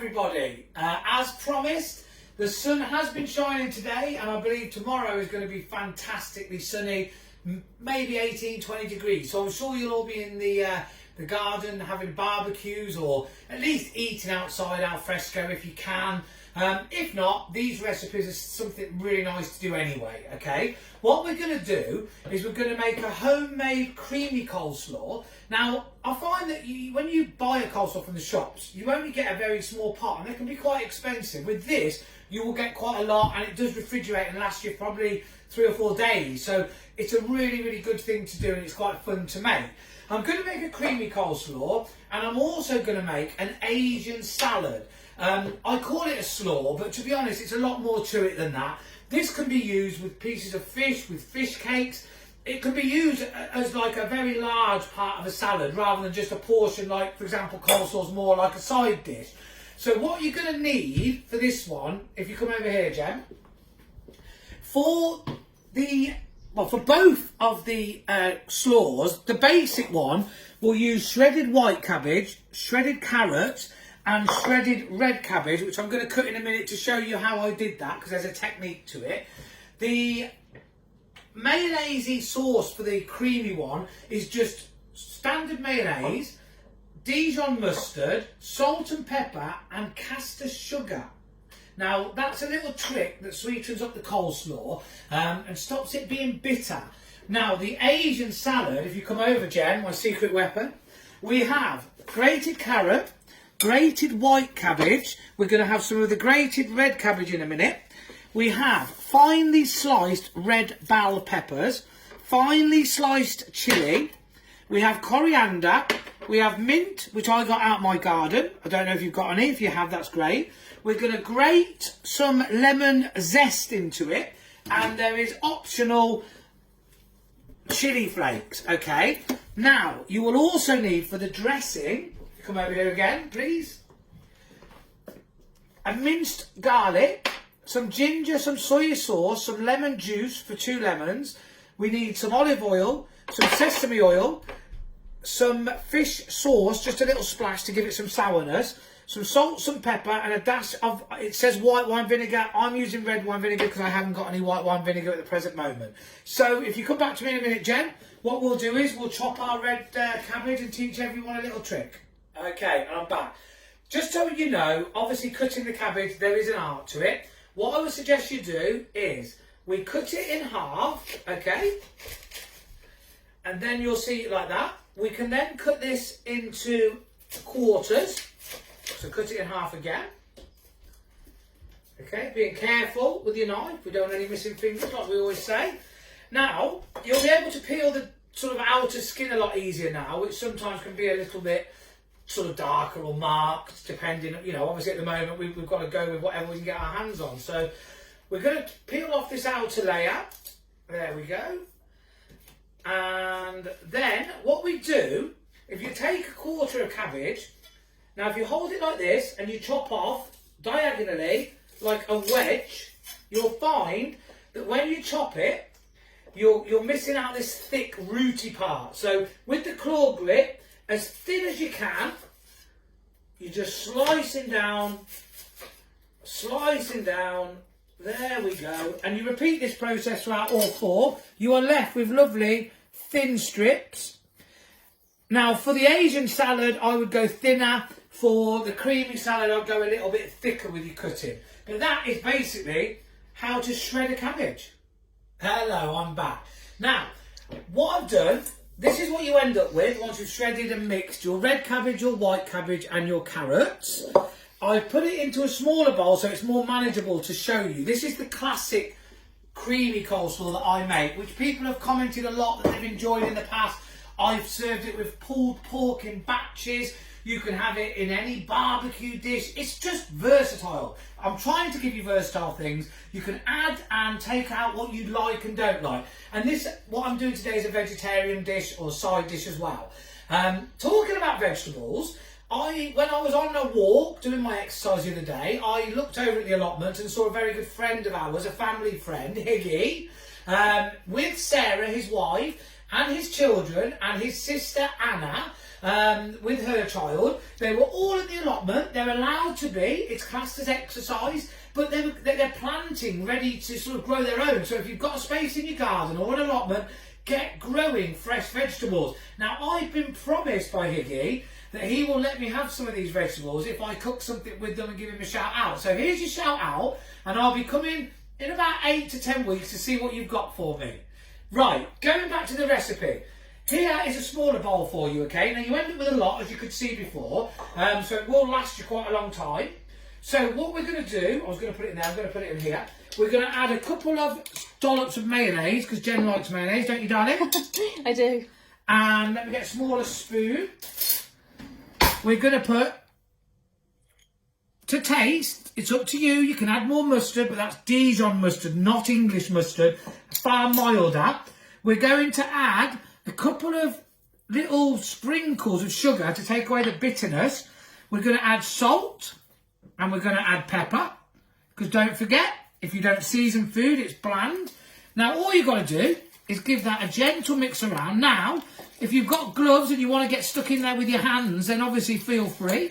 everybody. As promised, the sun has been shining today, and I believe tomorrow is going to be fantastically sunny, maybe 18-20 degrees. So I'm sure you'll all be in the garden having barbecues, or at least eating outside al fresco if you can. If not, these recipes are something really nice to do anyway, okay? What we're going to do is we're going to make a homemade creamy coleslaw. Now, I find that when you buy a coleslaw from the shops, you only get a very small pot, and they can be quite expensive. With this, you will get quite a lot, and it does refrigerate and last you probably 3 or 4 days. So it's a really, really good thing to do, and it's quite fun to make. I'm going to make a creamy coleslaw, and I'm also going to make an Asian salad. I call it a slaw, but to be honest, it's a lot more to it than that. This can be used with pieces of fish, with fish cakes. It can be used as like a very large part of a salad rather than just a portion, like, for example, coleslaw is more like a side dish. So what you're going to need for this one, if you come over here, Jem, for both of the slaws, the basic one will use shredded white cabbage, shredded carrots, and shredded red cabbage, which I'm going to cut in a minute to show you how I did that, because there's a technique to it. The mayonnaise sauce for the creamy one is just standard mayonnaise, Dijon mustard, salt and pepper, and caster sugar. Now, that's a little trick that sweetens up the coleslaw and stops it being bitter. Now, the Asian salad, if you come over, Jen, my secret weapon, we have grated carrot, grated white cabbage. We're going to have some of the grated red cabbage in a minute. We have finely sliced red bell peppers, finely sliced chilli. We have coriander. We have mint, which I got out my garden. I don't know if you've got any. If you have, that's great. We're going to grate some lemon zest into it. And there is optional chilli flakes, okay? Now, you will also need for the dressing, come over here again, please, a minced garlic, some ginger, some soy sauce, some lemon juice for 2 lemons. We need some olive oil, some sesame oil, some fish sauce, just a little splash to give it some sourness, some salt, some pepper, and a dash of, it says white wine vinegar. I'm using red wine vinegar because I haven't got any white wine vinegar at the present moment. So if you come back to me in a minute, Jen, what we'll do is we'll chop our red cabbage and teach everyone a little trick. Okay, I'm back. Just so you know, obviously cutting the cabbage, there is an art to it. What I would suggest you do is we cut it in half, okay? And then you'll see it like that. We can then cut this into quarters. So cut it in half again. Okay, being careful with your knife. We don't want any missing fingers, like we always say. Now, you'll be able to peel the sort of outer skin a lot easier now, which sometimes can be a little bit sort of darker or marked, depending, you know, obviously at the moment we've got to go with whatever we can get our hands on. So we're going to peel off this outer layer. There we go. And then what we do, if you take a quarter of cabbage, now if you hold it like this and you chop off diagonally like a wedge, you'll find that when you chop it, you're missing out this thick rooty part. So with the claw grip, as thin as you can, you're just slicing down, there we go. And you repeat this process throughout all 4. You are left with lovely thin strips. Now for the Asian salad, I would go thinner. For the creamy salad, I'd go a little bit thicker with your cutting. But that is basically how to shred a cabbage. Hello, I'm back. Now, what I've done, this is what you end up with once you've shredded and mixed your red cabbage, your white cabbage and your carrots. I've put it into a smaller bowl so it's more manageable to show you. This is the classic creamy coleslaw that I make, which people have commented a lot that they've enjoyed in the past. I've served it with pulled pork in batches. You can have it in any barbecue dish. It's just versatile. I'm trying to give you versatile things. You can add and take out what you like and don't like. And this, what I'm doing today, is a vegetarian dish or side dish as well. Talking about vegetables, when I was on a walk doing my exercise the other day, I looked over at the allotment and saw a very good friend of ours, a family friend, Higgy, with Sarah, his wife, and his children, and his sister Anna. with her child. They were all in the allotment. They're allowed to be. It's classed as exercise, but they're planting, ready to sort of grow their own. So if you've got a space in your garden or an allotment, get growing fresh vegetables. Now, I've been promised by Higgy that he will let me have some of these vegetables if I cook something with them and give him a shout out. So here's your shout out, and I'll be coming in about 8 to 10 weeks to see what you've got for me. Right, going back to the recipe. Here is a smaller bowl for you, okay? Now, you end up with a lot, as you could see before, so it will last you quite a long time. So what we're going to do, I was going to put it in there, I'm going to put it in here. We're going to add a couple of dollops of mayonnaise, because Jen likes mayonnaise, don't you, darling? I do. And let me get a smaller spoon. We're going to put, to taste, it's up to you. You can add more mustard, but that's Dijon mustard, not English mustard, far milder. We're going to add a couple of little sprinkles of sugar to take away the bitterness. We're going to add salt, and we're going to add pepper, because don't forget, if you don't season food, it's bland. Now, all you've got to do is give that a gentle mix around. Now, if you've got gloves and you want to get stuck in there with your hands, then obviously feel free.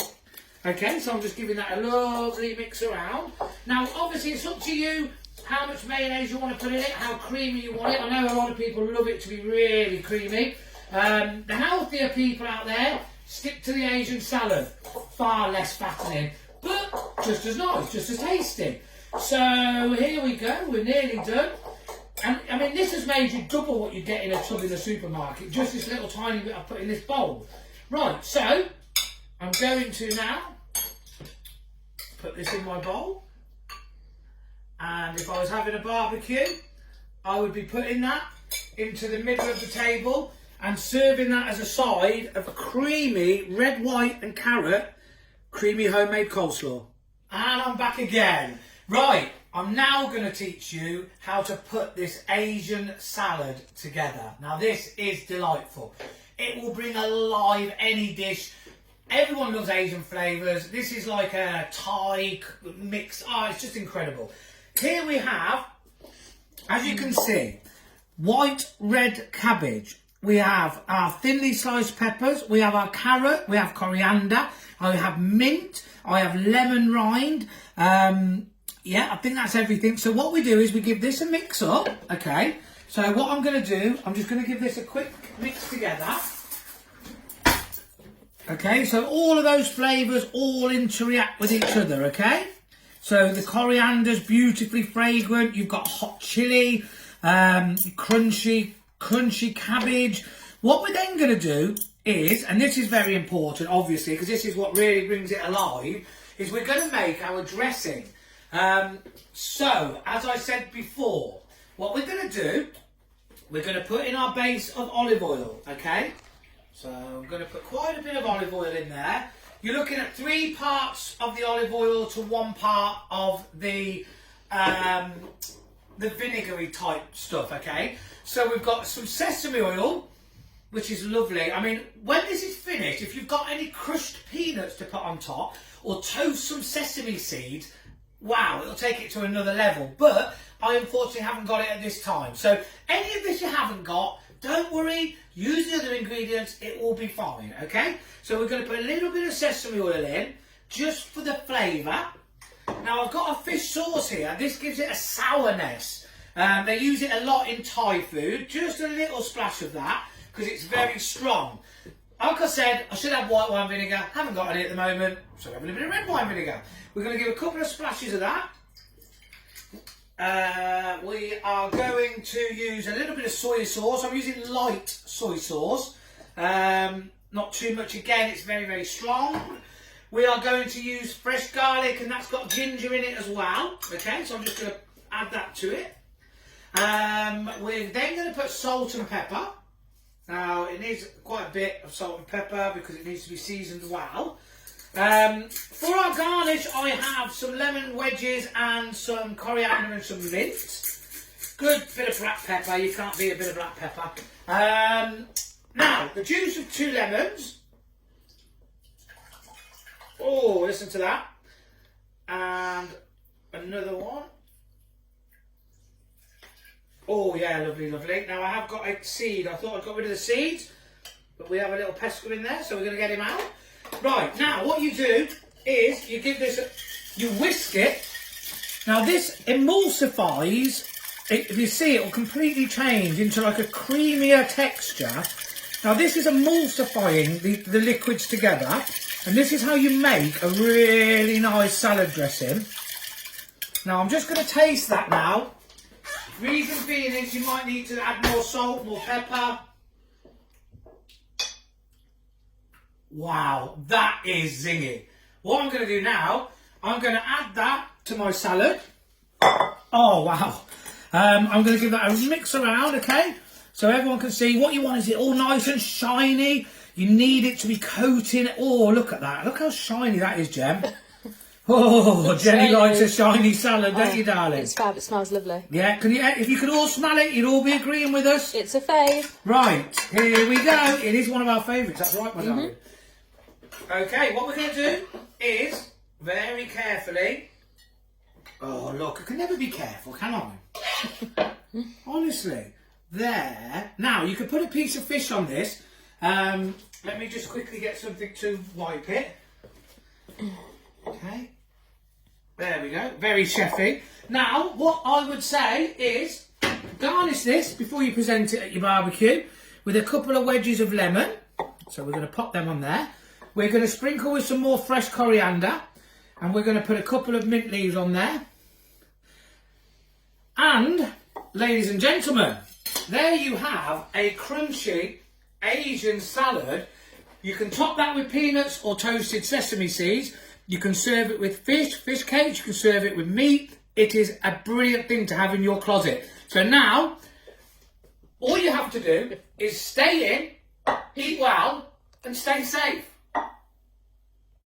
Okay, so I'm just giving that a lovely mix around. Now, obviously, it's up to you how much mayonnaise you want to put in it, how creamy you want it. I know a lot of people love it to be really creamy. The healthier people out there, stick to the Asian salad. Far less fattening, but just as nice, just as tasty. So here we go, we're nearly done. And I mean, this has made you double what you get in a tub in the supermarket. Just this little tiny bit I put in this bowl. Right, so I'm going to now put this in my bowl. And if I was having a barbecue, I would be putting that into the middle of the table and serving that as a side of a creamy red, white and carrot creamy homemade coleslaw. And I'm back again. Right, I'm now going to teach you how to put this Asian salad together. Now, this is delightful. It will bring alive any dish. Everyone loves Asian flavours. This is like a Thai mix. Oh, it's just incredible. Here we have, as you can see, white red cabbage. We have our thinly sliced peppers. We have our carrot. We have coriander. I have mint. I have lemon rind. Yeah, I think that's everything. So what we do is we give this a mix up, okay? So what I'm going to do, I'm just going to give this a quick mix together. Okay, so all of those flavours all interact with each other, okay? So the coriander's beautifully fragrant. You've got hot chilli, crunchy cabbage. What we're then going to do is, and this is very important, obviously, because this is what really brings it alive, is we're going to make our dressing. So, as I said before, what we're going to do, we're going to put in our base of olive oil, okay? So, I'm going to put quite a bit of olive oil in there. You're looking at 3 parts of the olive oil to 1 part of the vinegary type stuff, okay? So, we've got some sesame oil, which is lovely. I mean, when this is finished, if you've got any crushed peanuts to put on top, or toast some sesame seeds, wow, it'll take it to another level. But I unfortunately haven't got it at this time. So any of this you haven't got, don't worry, use the other ingredients, it will be fine, okay? So we're going to put a little bit of sesame oil in, just for the flavour. Now I've got a fish sauce here. This gives it a sourness. They use it a lot in Thai food, just a little splash of that, because it's very strong. Like I said, I should have white wine vinegar. Haven't got any at the moment, so I'm having a bit of red wine vinegar. We're going to give a couple of splashes of that. We are going to use a little bit of soy sauce. I'm using light soy sauce. Not too much again, it's very strong. We are going to use fresh garlic, and that's got ginger in it as well. Okay, so I'm just going to add that to it. We're then going to put salt and pepper. Now, it needs quite a bit of salt and pepper because it needs to be seasoned well. For our garnish, I have some lemon wedges and some coriander and some mint. Good bit of black pepper. You can't beat a bit of black pepper. Now, the juice of 2 lemons. Oh, listen to that. And another one. Oh, yeah, lovely. Now, I have got a seed. I thought I got rid of the seeds. but we have a little pesca in there, so we're going to get him out. Right, now what you do is you give this, you whisk it. Now this emulsifies, if you see it will completely change into like a creamier texture. Now this is emulsifying the liquids together, and this is how you make a really nice salad dressing. Now I'm just going to taste that now. Reason being is you might need to add more salt, more pepper. Wow, that is zingy. What I'm going to do now, I'm going to add that to my salad. Oh wow. I'm going to give that a mix around, okay? So everyone can see what you want is it all nice and shiny. You need it to be coating. Oh, look at that. Look how shiny that is, Jem. Oh, Jenny likes a shiny salad, don't you, darling? It's fab. It smells lovely. Yeah, can you? If you could all smell it, you'd all be agreeing with us. It's a fave. Right, here we go. It is one of our favourites. That's right, my darling. Okay, what we're going to do is, very carefully... Oh, look, I can never be careful, can I? Honestly. There. Now, you could put a piece of fish on this. Let me just quickly get something to wipe it. Okay. There we go. Very chefy. Now, what I would say is garnish this before you present it at your barbecue with a couple of wedges of lemon. So we're going to pop them on there. We're going to sprinkle with some more fresh coriander. And we're going to put a couple of mint leaves on there. And, ladies and gentlemen, there you have a crunchy Asian salad. You can top that with peanuts or toasted sesame seeds. You can serve it with fish cakes. You can serve it with meat. It is a brilliant thing to have in your closet. So now, all you have to do is stay in, eat well, and stay safe.